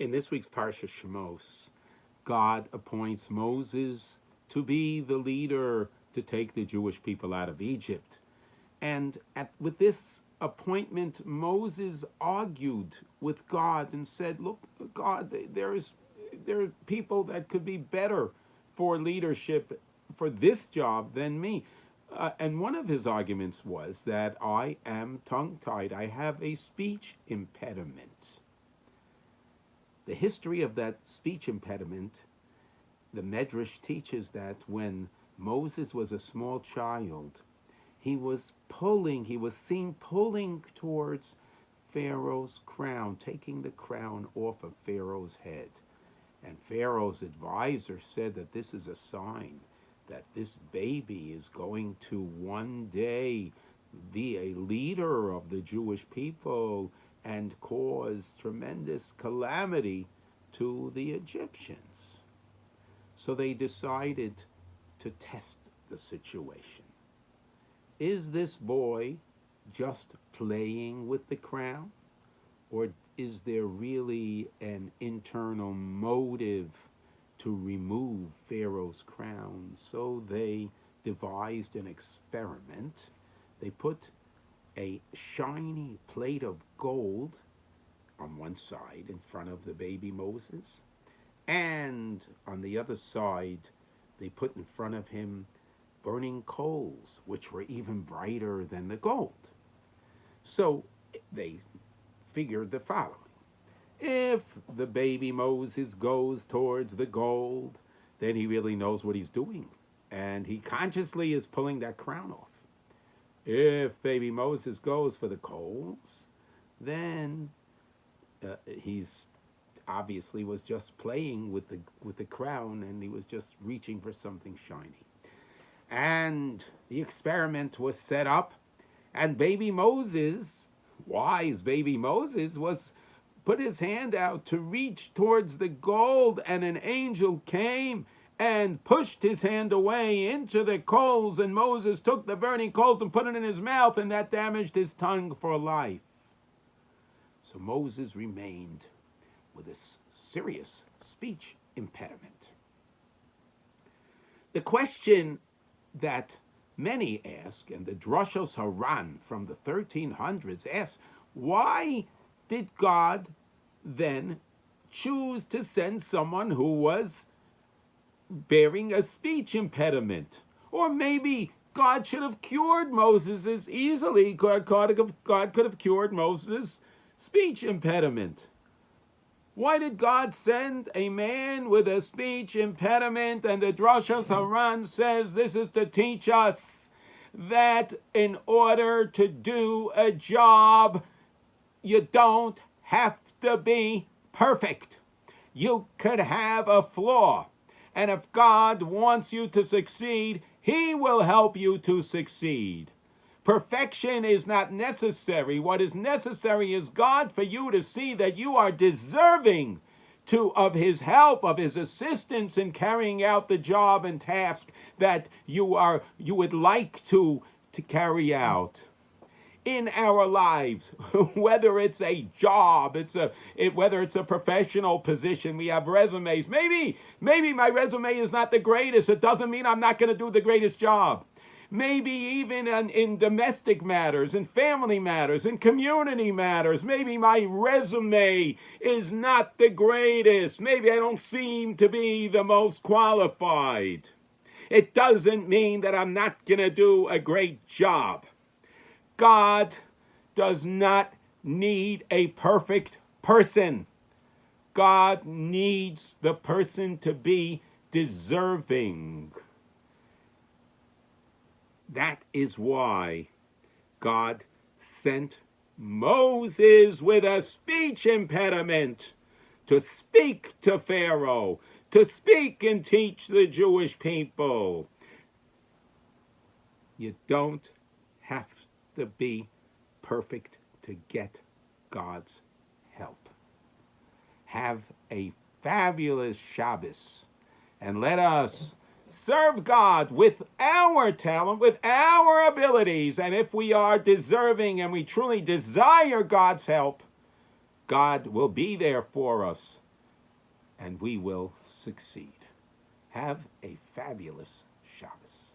In this week's Parsha Shemos, God appoints Moses to be the leader to take the Jewish people out of Egypt. And with this appointment, Moses argued with God and said, look, God, there are people that could be better for leadership for this job than me. And one of his arguments was that I am tongue-tied. I have a speech impediment. The history of that speech impediment, the Medrash teaches that when Moses was a small child, he was seen pulling towards Pharaoh's crown, taking the crown off of Pharaoh's head. And Pharaoh's advisor said that this is a sign that this baby is going to one day be a leader of the Jewish people and cause tremendous calamity to the Egyptians. So they decided to test the situation. Is this boy just playing with the crown? Or is there really an internal motive to remove Pharaoh's crown? So they devised an experiment. They put a shiny plate of gold on one side in front of the baby Moses, and on the other side they put in front of him burning coals, which were even brighter than the gold. So they figured the following: if the baby Moses goes towards the gold, then he really knows what he's doing, and he consciously is pulling that crown off. If baby Moses goes for the coals, then he's obviously was just playing with the crown, and he was just reaching for something shiny. And the experiment was set up, and baby Moses, wise baby Moses, was put his hand out to reach towards the gold, and an angel came and pushed his hand away into the coals, and Moses took the burning coals and put it in his mouth, and that damaged his tongue for life. So Moses remained with a serious speech impediment. The question that many ask, and the Drashos Haran from the 1300s asks, why did God then choose to send someone who was bearing a speech impediment? Or maybe God should have cured Moses as easily. God could have cured Moses' speech impediment. Why did God send a man with a speech impediment? And the Drashos Haran says this is to teach us that in order to do a job, you don't have to be perfect. You could have a flaw. And if God wants you to succeed, He will help you to succeed. Perfection is not necessary. What is necessary is God for you to see that you are deserving of His help, of His assistance in carrying out the job and task that you would like to carry out in our lives. Whether it's a job, whether it's a professional position, we have resumes. Maybe my resume is not the greatest. It doesn't mean I'm not going to do the greatest job. Maybe even in domestic matters, in family matters, in community matters, maybe my resume is not the greatest. Maybe I don't seem to be the most qualified. It doesn't mean that I'm not going to do a great job. God does not need a perfect person. God needs the person to be deserving. That is why God sent Moses with a speech impediment to speak to Pharaoh, to speak and teach the Jewish people. You don't have to be perfect to get God's help. Have a fabulous Shabbos, and let us serve God with our talent, with our abilities, and if we are deserving and we truly desire God's help, God will be there for us and we will succeed. Have a fabulous Shabbos.